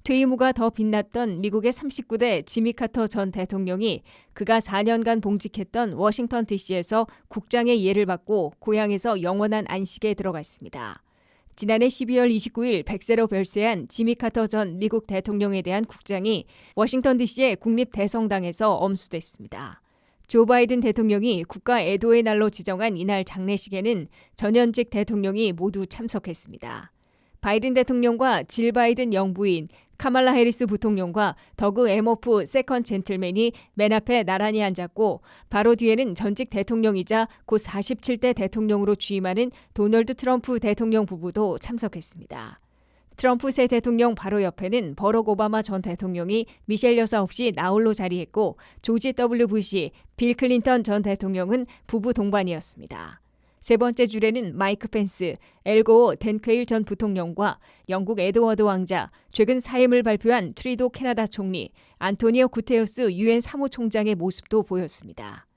퇴임 후가 더 빛났던 미국의 39대 지미 카터 전 대통령이 그가 4년간 봉직했던 워싱턴 DC에서 국장의 예를 받고 고향에서 영원한 안식에 들어갔습니다. 지난해 12월 29일 100세로 별세한 지미 카터 전 미국 대통령에 대한 국장이 워싱턴 DC의 국립대성당에서 엄수됐습니다. 조 바이든 대통령이 국가 애도의 날로 지정한 이날 장례식에는 전현직 대통령이 모두 참석했습니다. 바이든 대통령과 질 바이든 영부인, 카말라 해리스 부통령과 더그 에머프 세컨 젠틀맨이 맨 앞에 나란히 앉았고 바로 뒤에는 전직 대통령이자 곧 47대 대통령으로 취임하는 도널드 트럼프 대통령 부부도 참석했습니다. 트럼프 새 대통령 바로 옆에는 버럭 오바마 전 대통령이 미셸 여사 없이 나홀로 자리했고 조지 W. 부시, 빌 클린턴 전 대통령은 부부 동반이었습니다. 세 번째 줄에는 마이크 펜스, 엘 고어 댄 퀘일 전 부통령과 영국 에드워드 왕자, 최근 사임을 발표한 트리도 캐나다 총리, 안토니오 구테우스 유엔 사무총장의 모습도 보였습니다.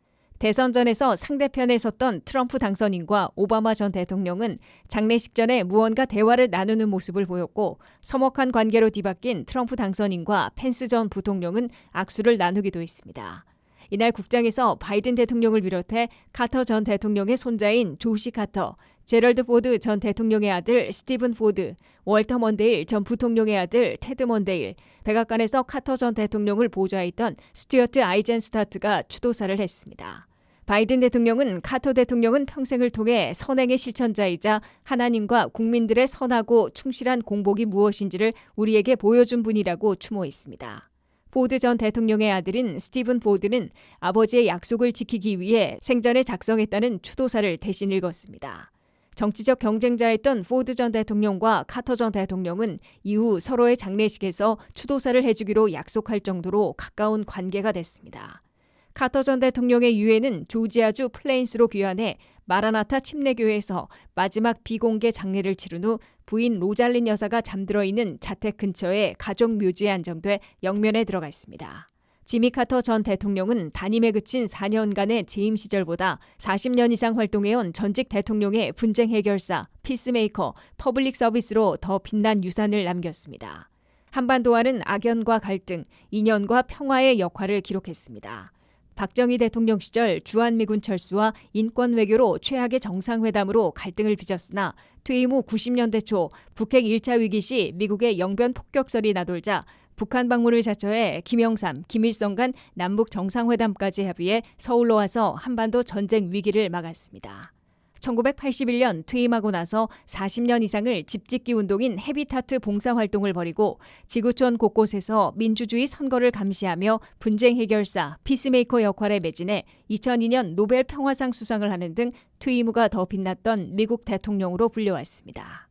대선전에서 상대편에 섰던 트럼프 당선인과 오바마 전 대통령은 장례식 전에 무언가 대화를 나누는 모습을 보였고 서먹한 관계로 뒤바뀐 트럼프 당선인과 펜스 전 부통령은 악수를 나누기도 했습니다. 이날 국장에서 바이든 대통령을 비롯해 카터 전 대통령의 손자인 조시 카터, 제럴드 포드 전 대통령의 아들 스티븐 포드, 월터 먼데일 전 부통령의 아들 테드 먼데일, 백악관에서 카터 전 대통령을 보좌했던 스튜어트 아이젠스타트가 추도사를 했습니다. 바이든 대통령은 카터 대통령은 평생을 통해 선행의 실천자이자 하나님과 국민들의 선하고 충실한 공복이 무엇인지를 우리에게 보여준 분이라고 추모했습니다. 포드 전 대통령의 아들인 스티븐 포드는 아버지의 약속을 지키기 위해 생전에 작성했다는 추도사를 대신 읽었습니다. 정치적 경쟁자였던 포드 전 대통령과 카터 전 대통령은 이후 서로의 장례식에서 추도사를 해주기로 약속할 정도로 가까운 관계가 됐습니다. 카터 전 대통령의 유해는 조지아주 플레인스로 귀환해 마라나타 침례교회에서 마지막 비공개 장례를 치른 후 부인 로잘린 여사가 잠들어 있는 자택 근처의 가족 묘지에 안정돼 영면에 들어가 있습니다. 지미 카터 전 대통령은 단임에 그친 4년간의 재임 시절보다 40년 이상 활동해온 전직 대통령의 분쟁 해결사, 피스메이커, 퍼블릭 서비스로 더 빛난 유산을 남겼습니다. 한반도와는 악연과 갈등, 인연과 평화의 역할을 기록했습니다. 박정희 대통령 시절 주한미군 철수와 인권 외교로 최악의 정상회담으로 갈등을 빚었으나 퇴임 후 90년대 초 북핵 1차 위기 시 미국의 영변 폭격설이 나돌자 북한 방문을 자처해 김영삼, 김일성 간 남북 정상회담까지 합의해 서울로 와서 한반도 전쟁 위기를 막았습니다. 1981년 퇴임하고 나서 40년 이상을 집짓기 운동인 헤비타트 봉사활동을 벌이고 지구촌 곳곳에서 민주주의 선거를 감시하며 분쟁 해결사, 피스메이커 역할에 매진해 2002년 노벨 평화상 수상을 하는 등 퇴임 후가 더 빛났던 미국 대통령으로 불려왔습니다.